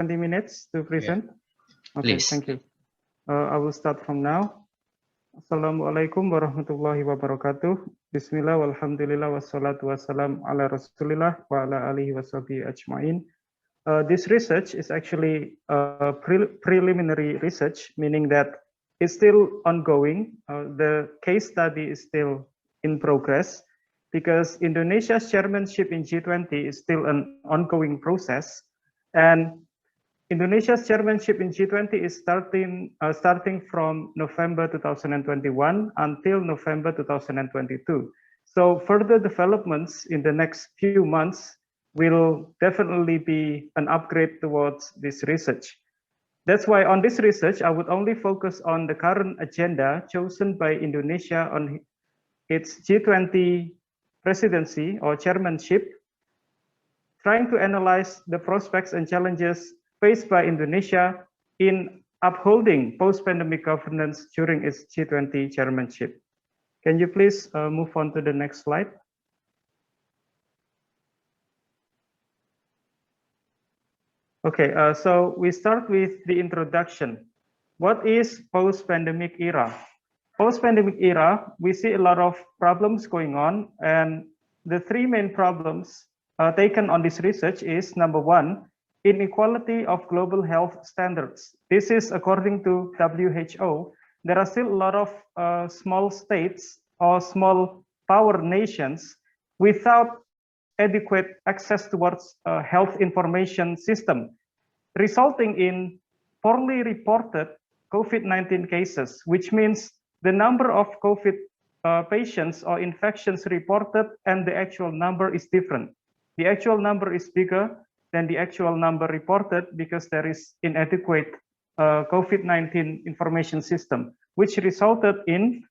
20 minutes to present? Yeah. Okay, Please. thank you. I will start from now. Assalamualaikum warahmatullahi wabarakatuh. Bismillah walhamdulillah wassalatu wassalam ala rasulillah wa ala alihi washabihi ajma'in. This research is actually preliminary research, meaning that it's still ongoing. The case study is still in progress because Indonesia's chairmanship in G20 is still an ongoing process. And Indonesia's chairmanship in G20 is starting from November 2021 until November 2022. So further developments in the next few months will definitely be an upgrade towards this research. That's why on this research, I would only focus on the current agenda chosen by Indonesia on its G20 presidency or chairmanship, trying to analyze the prospects and challenges faced by Indonesia in upholding post-pandemic governance during its G20 chairmanship. Can you please move on to the next slide? Okay, so we start with the introduction. What is post-pandemic era? Post-pandemic era, we see a lot of problems going on, and the three main problems taken on this research is, number one, inequality of global health standards. This is according to WHO. There are still a lot of small states or small power nations without adequate access towards a health information system, resulting in poorly reported COVID-19 cases, which means the number of COVID patients or infections reported and the actual number is different. The actual number is bigger than the actual number reported because there is inadequate COVID-19 information system, which resulted in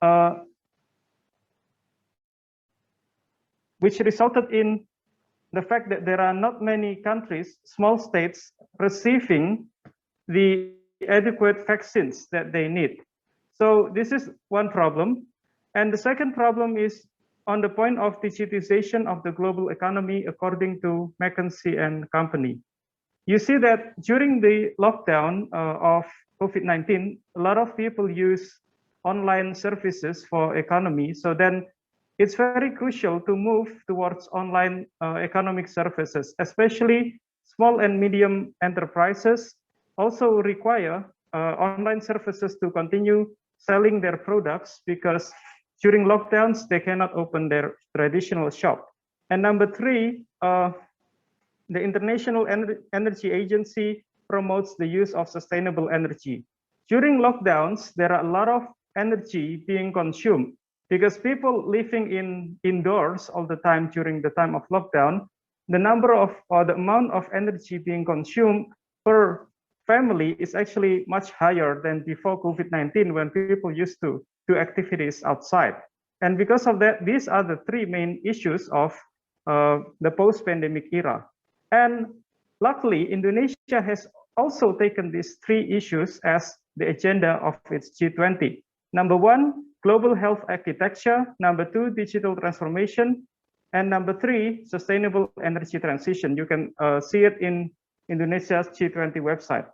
the fact that there are not many countries, small states, receiving the adequate vaccines that they need. So this is one problem. And the second problem is on the point of digitization of the global economy, according to McKinsey and Company. You see that during the lockdown of COVID-19, a lot of people use online services for economy. So then it's very crucial to move towards online economic services, especially small and medium enterprises also require online services to continue selling their products because during lockdowns, they cannot open their traditional shop. And number three, the International Energy Agency promotes the use of sustainable energy. During lockdowns, there are a lot of energy being consumed because people living indoors all the time during the time of lockdown, the number of or the amount of energy being consumed per family is actually much higher than before COVID-19 when people used to do activities outside. And because of that, these are the three main issues of the post-pandemic era. And luckily, Indonesia has also taken these three issues as the agenda of its G20. Number one, global health architecture. Number two, digital transformation. And number three, sustainable energy transition. You can see it in Indonesia's G20 website.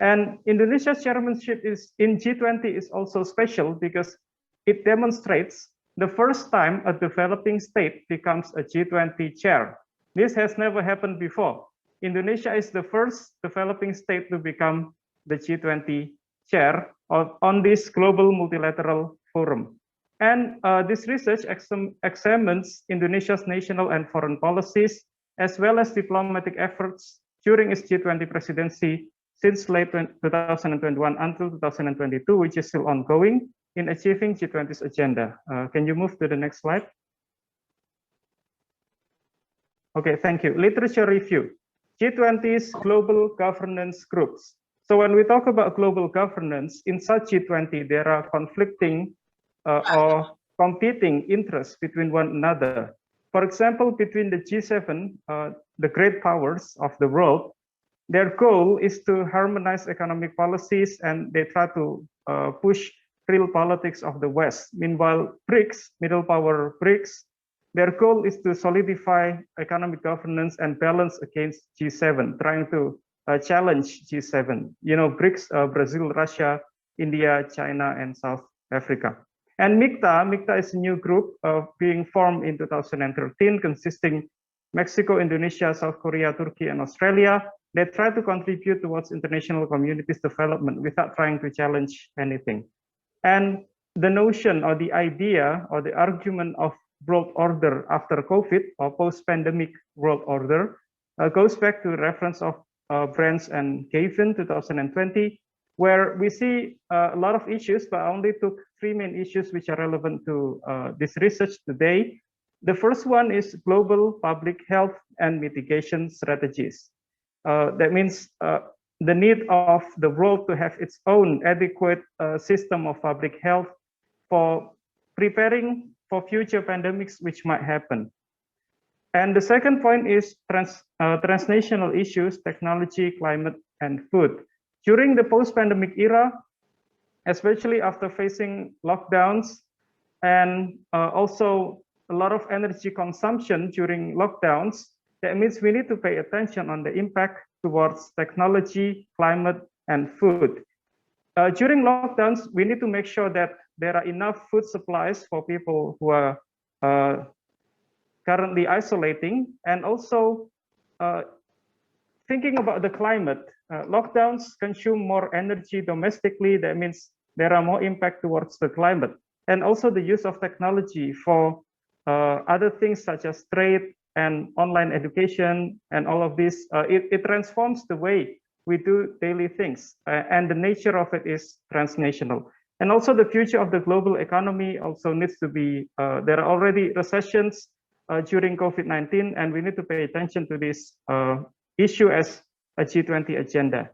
And Indonesia's chairmanship in G20 is also special because it demonstrates the first time a developing state becomes a G20 chair. This has never happened before. Indonesia is the first developing state to become the G20 chair on this global multilateral forum. And this research examines Indonesia's national and foreign policies, as well as diplomatic efforts during its G20 presidency since late 2021 until 2022, which is still ongoing in achieving G20's agenda. Can you move to the next slide? Okay, thank you. Literature review. G20's global governance groups. So when we talk about global governance, inside G20, there are conflicting or competing interests between one another. For example, between the G7, the great powers of the world, their goal is to harmonize economic policies and they try to push real politics of the West. Meanwhile, BRICS, middle power BRICS, their goal is to solidify economic governance and balance against G7, trying to challenge G7. You know, BRICS, Brazil, Russia, India, China, and South Africa. And MICTA is a new group being formed in 2013, consisting Mexico, Indonesia, South Korea, Turkey, and Australia. They try to contribute towards international community's development without trying to challenge anything. And the notion or the idea or the argument of world order after COVID or post-pandemic world order goes back to the reference of Brands and Gavin 2020, where we see a lot of issues, but I only took 3 main issues which are relevant to this research today. The first one is global public health and mitigation strategies. That means the need of the world to have its own adequate system of public health for preparing for future pandemics which might happen. And the second point is transnational issues, technology, climate, and food. During the post-pandemic era, especially after facing lockdowns and also a lot of energy consumption during lockdowns, that means we need to pay attention on the impact towards technology, climate, and food. During lockdowns, we need to make sure that there are enough food supplies for people who are currently isolating, and also thinking about the climate. Lockdowns consume more energy domestically. That means there are more impact towards the climate, and also the use of technology for other things such as trade and online education and all of this. It transforms the way we do daily things, and the nature of it is transnational. And also the future of the global economy also needs to be, there are already recessions during COVID-19, and we need to pay attention to this issue as a G20 agenda.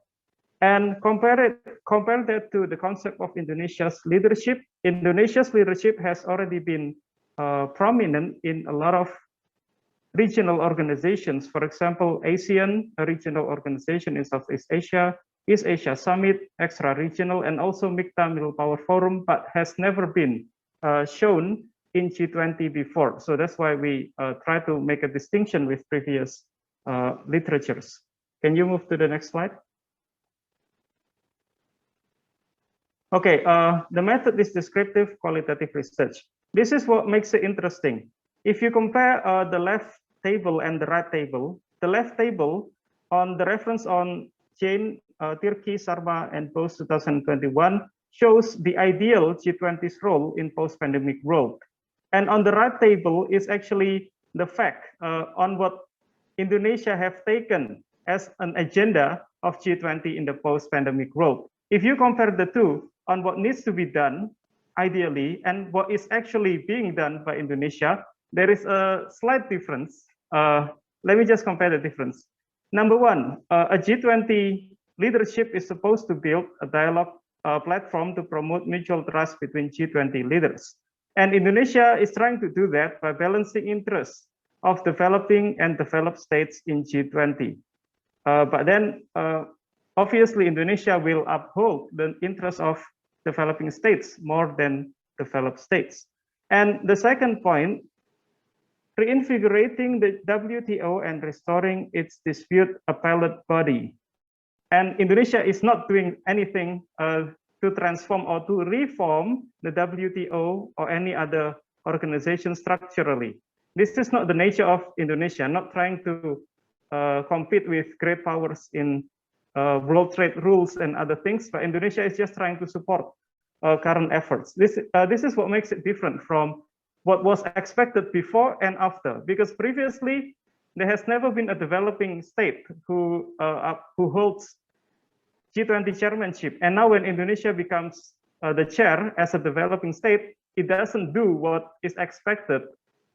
And compare that to the concept of Indonesia's leadership. Indonesia's leadership has already been prominent in a lot of regional organizations. For example, ASEAN, a regional organization in Southeast Asia, East Asia Summit, extra-regional, and also MICTA Middle Power Forum, but has never been shown in G20 before. So that's why we try to make a distinction with previous literatures. Can you move to the next slide? Okay, the method is descriptive qualitative research. This is what makes it interesting. If you compare the left table and the right table, the left table on the reference on Jane, Turkey, Sarma, and post 2021 shows the ideal G20's role in post-pandemic world. And on the right table is actually the fact on what Indonesia have taken as an agenda of G20 in the post-pandemic world. If you compare the two on what needs to be done, ideally, and what is actually being done by Indonesia, there is a slight difference. Let me just compare the difference. Number one, a G20 leadership is supposed to build a dialogue platform to promote mutual trust between G20 leaders. And Indonesia is trying to do that by balancing interests of developing and developed states in G20. But then, obviously, Indonesia will uphold the interests of developing states more than developed states. And the second point, reinvigorating the WTO and restoring its dispute appellate body. And Indonesia is not doing anything to transform or to reform the WTO or any other organization structurally. This is not the nature of Indonesia, not trying to compete with great powers in world trade rules and other things, but Indonesia is just trying to support current efforts. This is what makes it different from what was expected before and after, because previously there has never been a developing state who holds G20 chairmanship. And now when Indonesia becomes the chair as a developing state, it doesn't do what is expected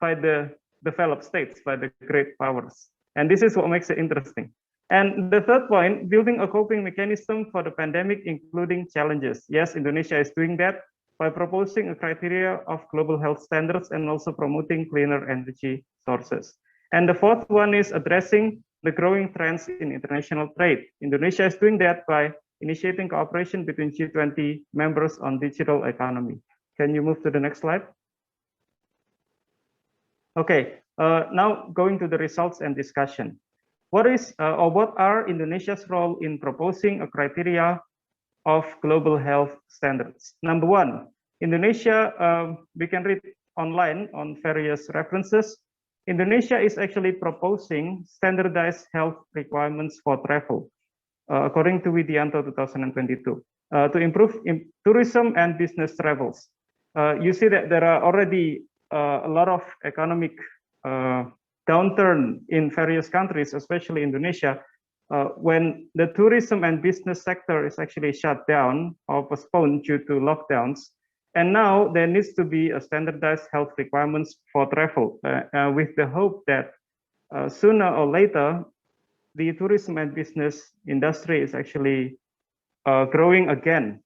by the developed states, by the great powers. And this is what makes it interesting. And the third point, building a coping mechanism for the pandemic, including challenges. Yes, Indonesia is doing that by proposing a criteria of global health standards and also promoting cleaner energy sources. And the fourth one is addressing the growing trends in international trade. Indonesia is doing that by initiating cooperation between G20 members on digital economy. Can you move to the next slide? Okay, now going to the results and discussion. what are Indonesia's role in proposing a criteria of global health standards? Number one, Indonesia, we can read online on various references. Indonesia is actually proposing standardized health requirements for travel, according to Widianto 2022, to improve tourism and business travels. You see that there are already a lot of economic downturn in various countries, especially Indonesia, when the tourism and business sector is actually shut down or postponed due to lockdowns. And now there needs to be a standardized health requirements for travel, with the hope that sooner or later, the tourism and business industry is actually growing again.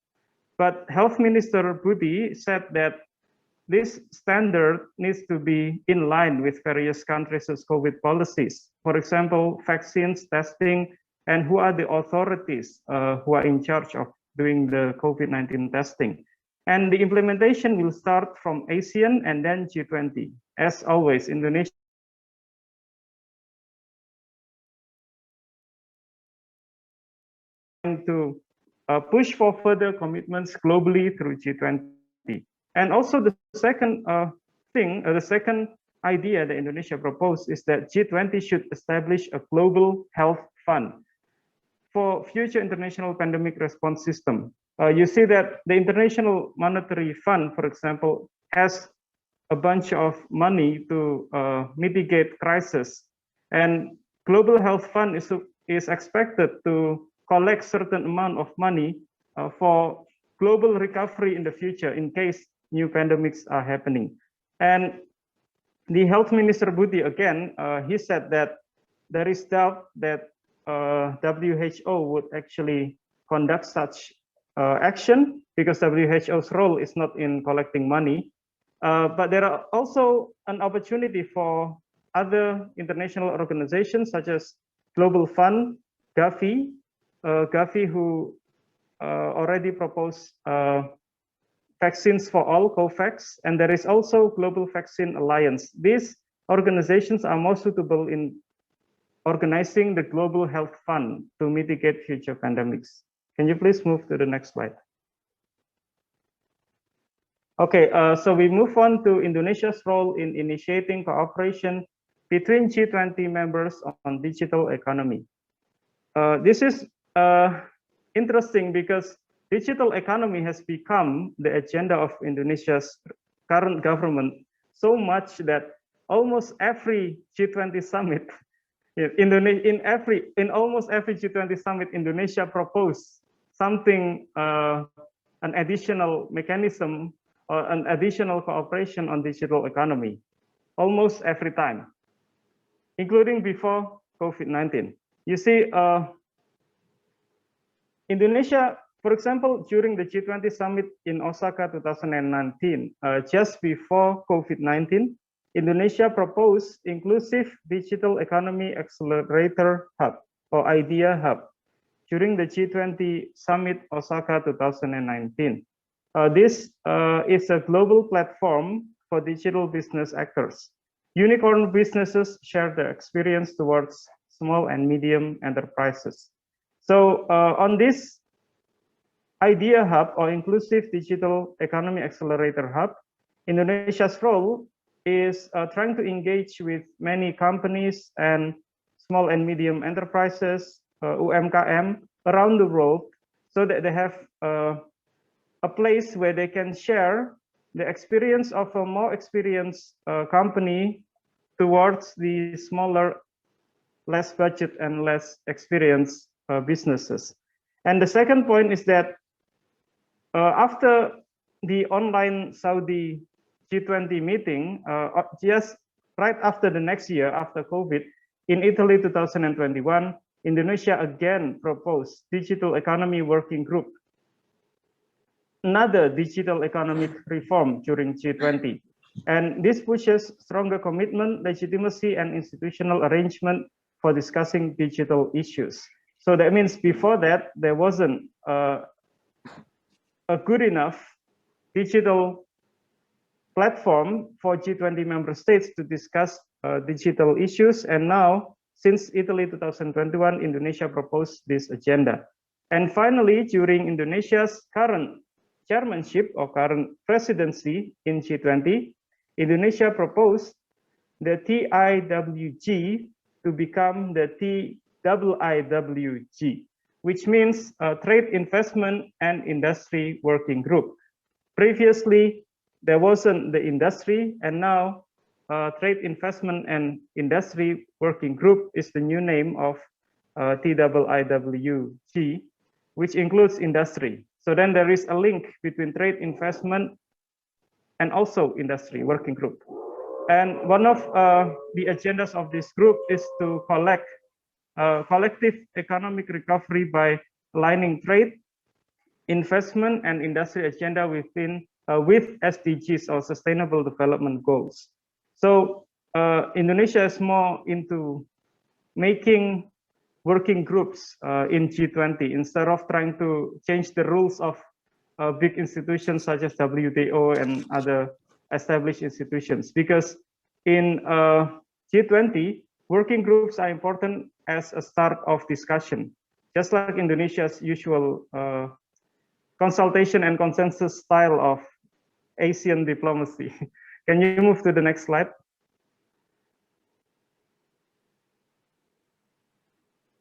But Health Minister Budi said that this standard needs to be in line with various countries' COVID policies. For example, vaccines, testing, and who are the authorities who are in charge of doing the COVID-19 testing. And the implementation will start from ASEAN and then G20. As always, Indonesia to push for further commitments globally through G20. And also the second the second idea that Indonesia proposed is that G20 should establish a global health fund for future international pandemic response system. You see that the International Monetary Fund, for example, has a bunch of money to mitigate crisis, and Global Health Fund is expected to collect certain amount of money for global recovery in the future in case new pandemics are happening. And the Health Minister Budi again, he said that there is doubt that WHO would actually conduct such action because WHO's role is not in collecting money. But there are also an opportunity for other international organizations such as Global Fund, Gavi, Gavi who already proposed vaccines for all, COVAX, and there is also Global Vaccine Alliance. These organizations are more suitable in organizing the Global Health Fund to mitigate future pandemics. Can you please move to the next slide? Okay, so we move on to Indonesia's role in initiating cooperation between G20 members on digital economy. This is interesting because digital economy has become the agenda of Indonesia's current government so much that almost every G20 summit, in almost every G20 summit, Indonesia proposed something, an additional mechanism or an additional cooperation on digital economy, almost every time, including before COVID-19. You see, Indonesia, for example, during the G20 summit in Osaka 2019, just before COVID-19, Indonesia proposed Inclusive Digital Economy Accelerator Hub, or IDEA Hub, during the G20 summit Osaka 2019. This is a global platform for digital business actors. Unicorn businesses share their experience towards small and medium enterprises. So on this IDEA Hub, or Inclusive Digital Economy Accelerator Hub, Indonesia's role is trying to engage with many companies and small and medium enterprises, UMKM, around the world, so that they have a place where they can share the experience of a more experienced company towards the smaller, less budget and less experienced businesses. And the second point is that after the online Saudi G20 meeting, just right after the next year, after COVID, in Italy 2021, Indonesia again proposed Digital Economy Working Group, another digital economic reform during G20. And this pushes stronger commitment, legitimacy, and institutional arrangement for discussing digital issues. So that means before that, there wasn't a good enough digital platform for G20 member states to discuss digital issues. And now since Italy 2021, Indonesia proposed this agenda. And finally, during Indonesia's current chairmanship or current presidency in G20, Indonesia proposed the TIWG to become the TIIWG, which means Trade, Investment, and Industry Working Group. Previously, there wasn't the industry, and now Trade, Investment, and Industry Working Group is the new name of TIIWG, which includes industry. So then there is a link between trade, investment, and also industry working group. And one of the agendas of this group is to collect collective economic recovery by aligning trade, investment, and industry agenda within with SDGs or Sustainable Development Goals. So Indonesia is more into making working groups in G20 instead of trying to change the rules of big institutions such as WTO and other established institutions. Because in G20, working groups are important as a start of discussion, just like Indonesia's usual consultation and consensus style of Asian diplomacy. Can you move to the next slide?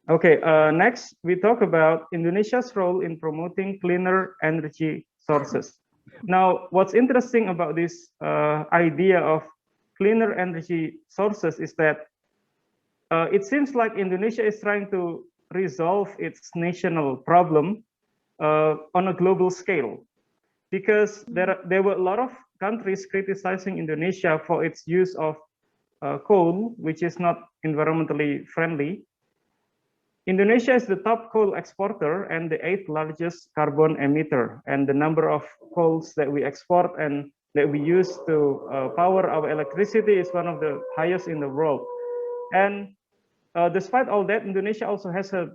Okay, next we talk about Indonesia's role in promoting cleaner energy sources. Now, what's interesting about this idea of cleaner energy sources is that it seems like Indonesia is trying to resolve its national problem on a global scale, because there were a lot of countries criticizing Indonesia for its use of coal, which is not environmentally friendly. Indonesia is the top coal exporter and the 8th largest carbon emitter, and the number of coals that we export and that we use to power our electricity is one of the highest in the world. And despite all that, Indonesia also has a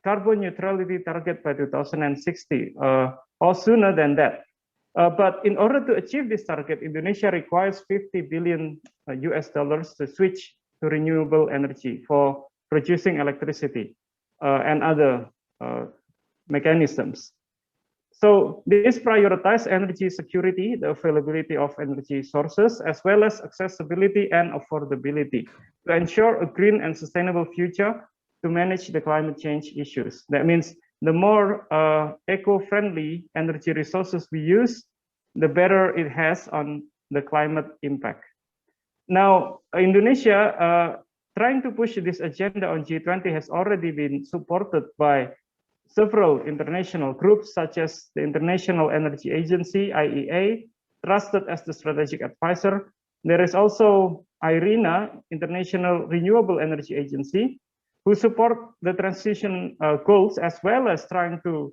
carbon neutrality target by 2060, or sooner than that. But in order to achieve this target, Indonesia requires $50 billion to switch to renewable energy for producing electricity and other mechanisms. So this prioritizes energy security, the availability of energy sources, as well as accessibility and affordability to ensure a green and sustainable future to manage the climate change issues. That means the more eco-friendly energy resources we use, the better it has on the climate impact. Now, Indonesia trying to push this agenda on G20 has already been supported by several international groups, such as the International Energy Agency, IEA, trusted as the strategic advisor. There is also IRENA, International Renewable Energy Agency, who support the transition goals, as well as trying to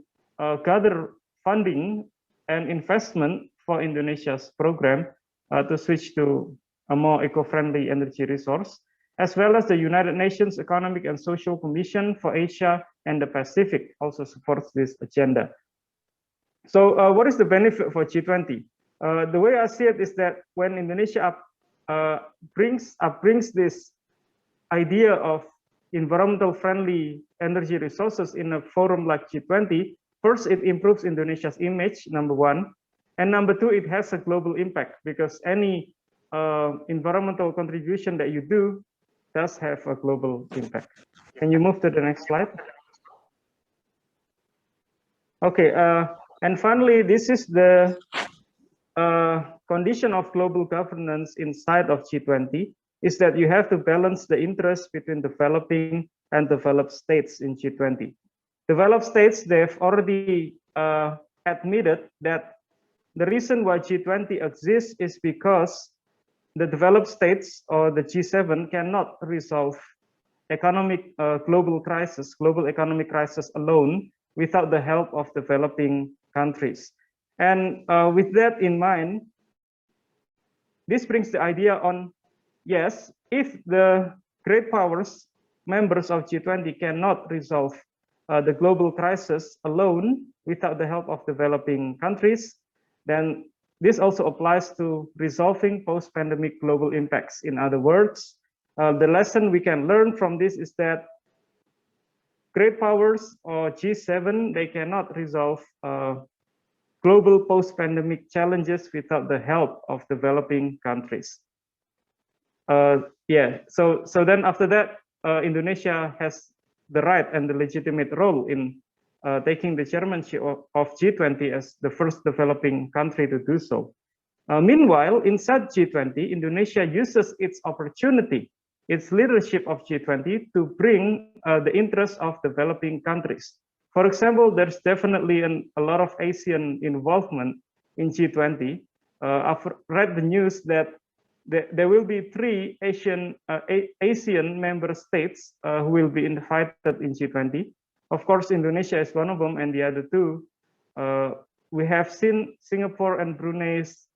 gather funding and investment for Indonesia's program to switch to a more eco-friendly energy resource, as well as the United Nations Economic and Social Commission for Asia and the Pacific also supports this agenda. So what is the benefit for G20? The way I see it is that when Indonesia brings this idea of environmental friendly energy resources in a forum like G20, first, it improves Indonesia's image, number one. And number two, it has a global impact, because any environmental contribution that you do does have a global impact. Can you move to the next slide? Okay, and finally, this is the condition of global governance inside of G20, is that you have to balance the interests between developing and developed states in G20. Developed states, they've already admitted that the reason why G20 exists is because the developed states or the G7 cannot resolve economic global economic crisis alone without the help of developing countries. And with that in mind, this brings the idea on, yes, if the great powers, members of G20 cannot resolve the global crisis alone without the help of developing countries, then this also applies to resolving post-pandemic global impacts. In other words, The lesson we can learn from this is that great powers or G7, they cannot resolve global post-pandemic challenges without the help of developing countries. Yeah, so then after that, Indonesia has the right and the legitimate role in taking the chairmanship of G20 as the first developing country to do so. Meanwhile, inside G20, Indonesia uses its opportunity, its leadership of G20 to bring the interests of developing countries. For example, there's definitely a lot of Asian involvement in G20. I've read the news that there will be 3 Asian member states who will be invited in G20. Of course, Indonesia is one of them, and the other 2, we have seen Singapore and Brunei's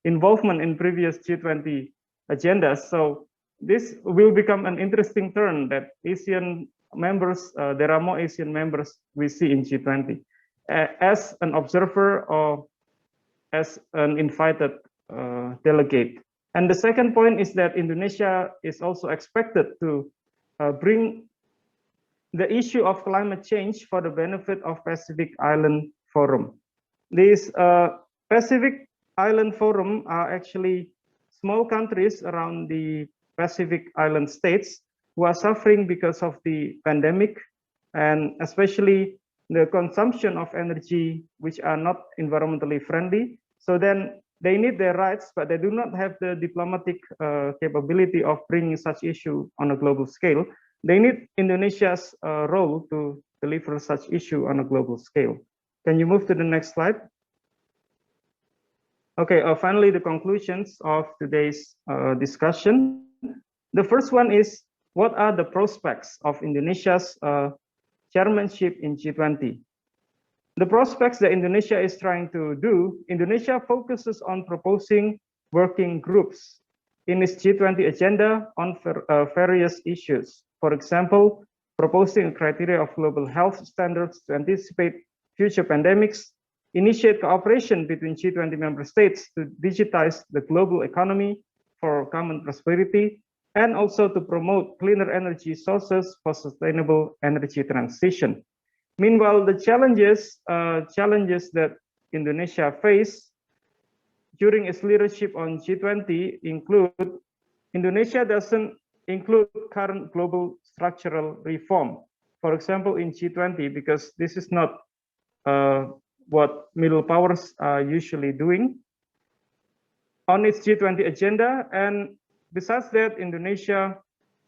involvement in previous G20 agendas. So this will become an interesting turn that Asian members, there are more Asian members we see in G20 as an observer or as an invited delegate. And the second point is that Indonesia is also expected to bring the issue of climate change for the benefit of Pacific Island Forum. These Pacific Island Forum are actually small countries around the Pacific Island states who are suffering because of the pandemic, and especially the consumption of energy which are not environmentally friendly. So then they need their rights, but they do not have the diplomatic capability of bringing such issue on a global scale. They need Indonesia's role to deliver such issue on a global scale. Can you move to the next slide? Okay, finally, the conclusions of today's discussion. The first one is, what are the prospects of Indonesia's chairmanship in G20? The prospects that Indonesia is trying to do, Indonesia focuses on proposing working groups in its G20 agenda on various issues. For example, proposing a criteria of global health standards to anticipate future pandemics, initiate cooperation between G20 member states to digitize the global economy for common prosperity, and also to promote cleaner energy sources for sustainable energy transition. Meanwhile, the challenges that Indonesia face during its leadership on G20 include, Indonesia doesn't include current global structural reform. For example, in G20, because this is not what middle powers are usually doing on its G20 agenda. And besides that, Indonesia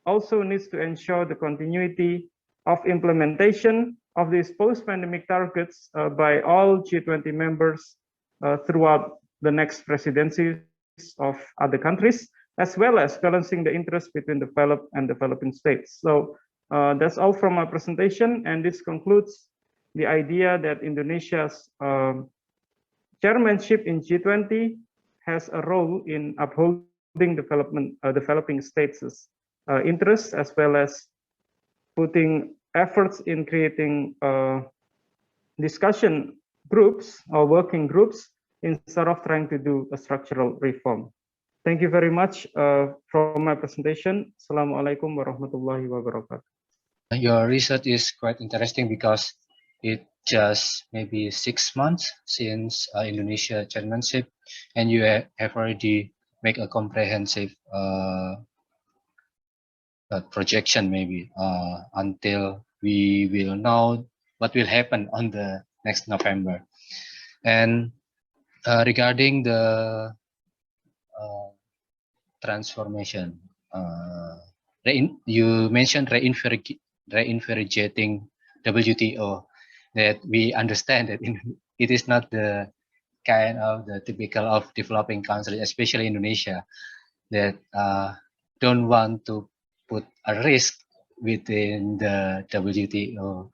also needs to ensure the continuity of implementation of these post-pandemic targets by all G20 members throughout the next presidencies of other countries, as well as balancing the interests between developed and developing states. So that's all from my presentation, and this concludes the idea that Indonesia's chairmanship in G20 has a role in upholding developing states' interests, as well as putting efforts in creating discussion groups or working groups instead of trying to do a structural reform. Thank you very much for my presentation. Assalamualaikum warahmatullahi wabarakatuh. Your research is quite interesting because it just maybe 6 months since Indonesia chairmanship, and you have already make a comprehensive projection maybe until we will know what will happen on the next November. And regarding the transformation, you mentioned reinvigorating WTO, that we understand that it is not the kind of the typical of developing countries, especially Indonesia, that don't want to put a risk within the WTO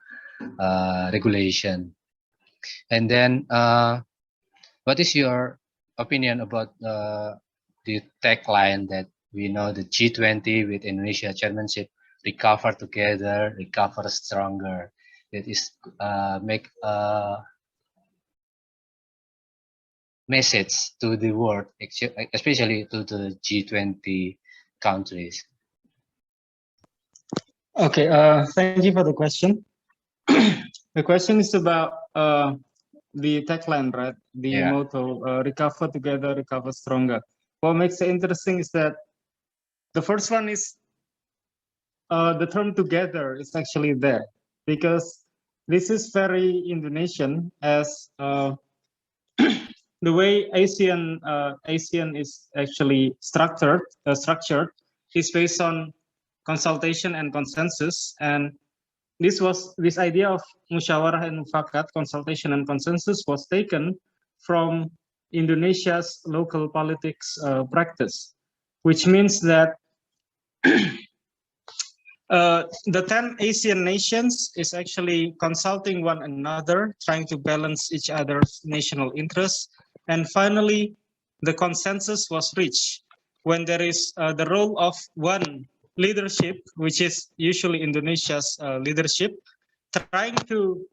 regulation. And then what is your opinion about the tagline that we know the G20 with Indonesia chairmanship, recover together, recover stronger? That is make a message to the world, especially to the G20 countries. Okay, thank you for the question. The question is about the tagline, right? The Yeah. motto, recover together, recover stronger. What makes it interesting is that the first one is the term together is actually there, because this is very Indonesian, as the way ASEAN is actually structured is based on consultation and consensus. And this idea of musyawarah and mufakat, consultation and consensus, was taken from Indonesia's local politics practice, which means that the 10 Asian nations is actually consulting one another, trying to balance each other's national interests. And finally, the consensus was reached when there is the role of one leadership, which is usually Indonesia's leadership, trying to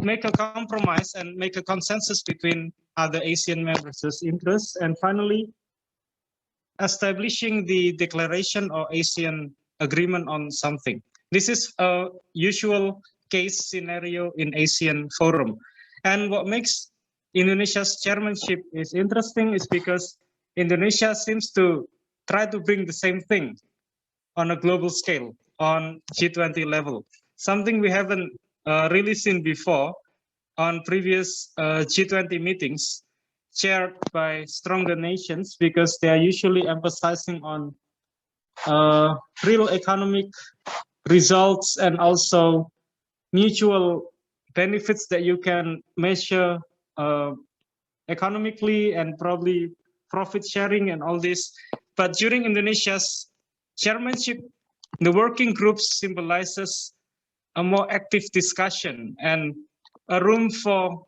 make a compromise and make a consensus between other Asian members' interests. And finally, establishing the declaration or ASEAN agreement on something. This is a usual case scenario in ASEAN forum. And what makes Indonesia's chairmanship is interesting is because Indonesia seems to try to bring the same thing on a global scale, on G20 level, something we haven't really seen before on previous G20 meetings chaired by stronger nations, because they are usually emphasizing on real economic results and also mutual benefits that you can measure economically, and probably profit sharing and all this. But during Indonesia's chairmanship, the working groups symbolizes a more active discussion and a room for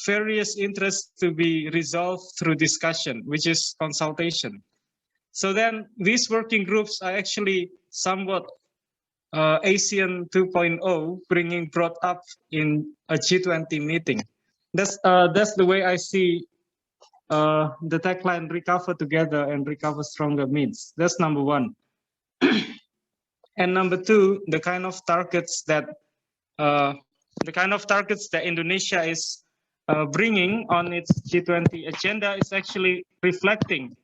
various interests to be resolved through discussion, which is consultation. So then these working groups are actually somewhat ASEAN 2.0, brought up in a G20 meeting. That's the way I see the tagline "Recover Together and Recover Stronger" means. That's number one. And number two, the kind of targets that Indonesia is bringing on its G20 agenda is actually reflecting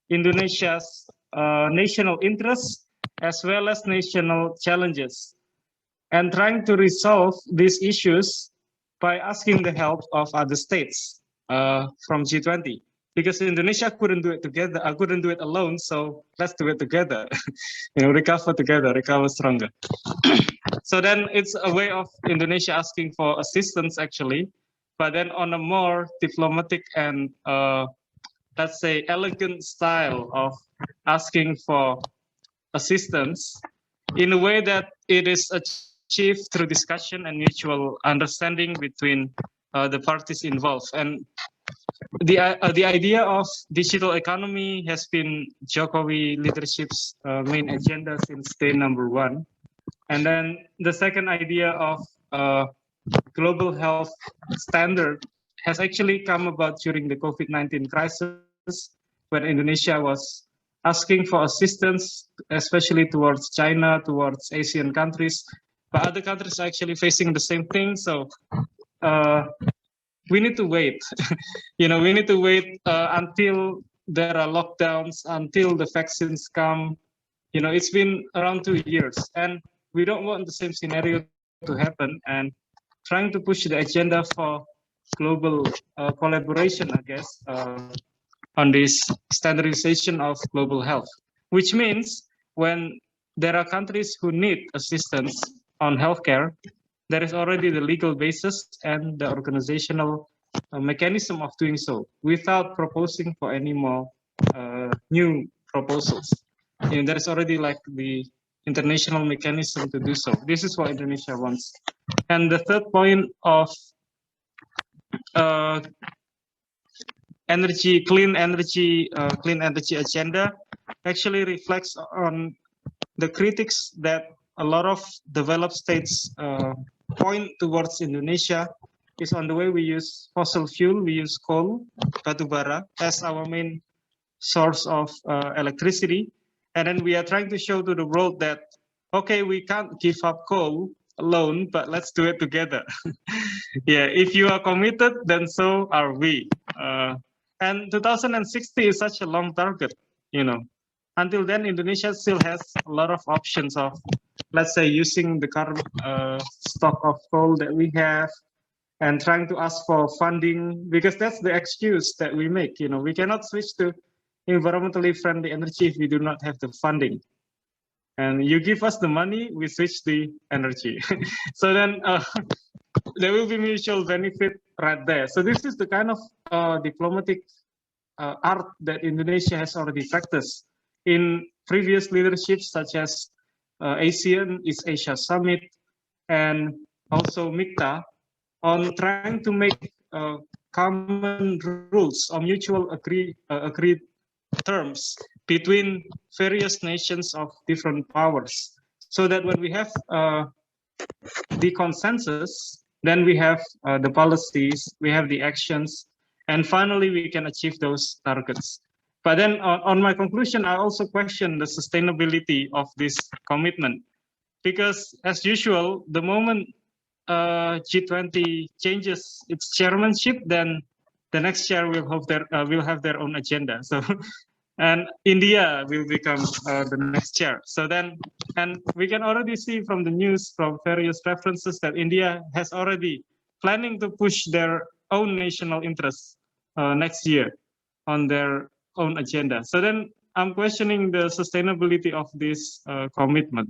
Indonesia's national interests as well as national challenges, and trying to resolve these issues by asking the help of other states from G20. Because Indonesia couldn't do it together, I couldn't do it alone, so let's do it together. Recover together, recover stronger. So then it's a way of Indonesia asking for assistance, actually, but then on a more diplomatic and let's say elegant style of asking for assistance, in a way that it is achieved through discussion and mutual understanding between the parties involved. And the idea of digital economy has been Jokowi leadership's main agenda since day number one. And then the second idea of global health standard has actually come about during the COVID-19 crisis, when Indonesia was asking for assistance, especially towards China, towards Asian countries, but other countries are actually facing the same thing. So we need to wait. We need to wait until there are lockdowns, until the vaccines come. It's been around 2 years, and we don't want the same scenario to happen. And trying to push the agenda for global collaboration, I guess, on this standardization of global health, which means when there are countries who need assistance on healthcare, there is already the legal basis and the organizational mechanism of doing so without proposing for any more new proposals. There is already like the international mechanism to do so. This is what Indonesia wants. And the third point of clean energy agenda actually reflects on the critics that a lot of developed states point towards Indonesia is on the way we use fossil fuel. We use coal, batu bara, as our main source of electricity. And then we are trying to show to the world that okay, we can't give up coal alone, but let's do it together. Yeah, if you are committed, then so are we. And 2060 is such a long target, you know. Until then, Indonesia still has a lot of options of, let's say, using the current stock of coal that we have and trying to ask for funding, because that's the excuse that we make. You know, we cannot switch to environmentally friendly energy if we do not have the funding. And you give us the money, we switch the energy. So then there will be mutual benefit right there. So this is the kind of diplomatic art that Indonesia has already practiced in previous leaderships, such as ASEAN, East Asia Summit, and also MICTA, on trying to make common rules or mutual agreed terms between various nations of different powers, so that when we have the consensus, then we have the policies, we have the actions, and finally we can achieve those targets. But then on my conclusion, I also question the sustainability of this commitment, because as usual, the moment G20 changes its chairmanship, then the next chair will have their own agenda. So, and India will become the next chair. So then, and we can already see from the news, from various references, that India has already planning to push their own national interests next year on their own agenda. So then I'm questioning the sustainability of this commitment.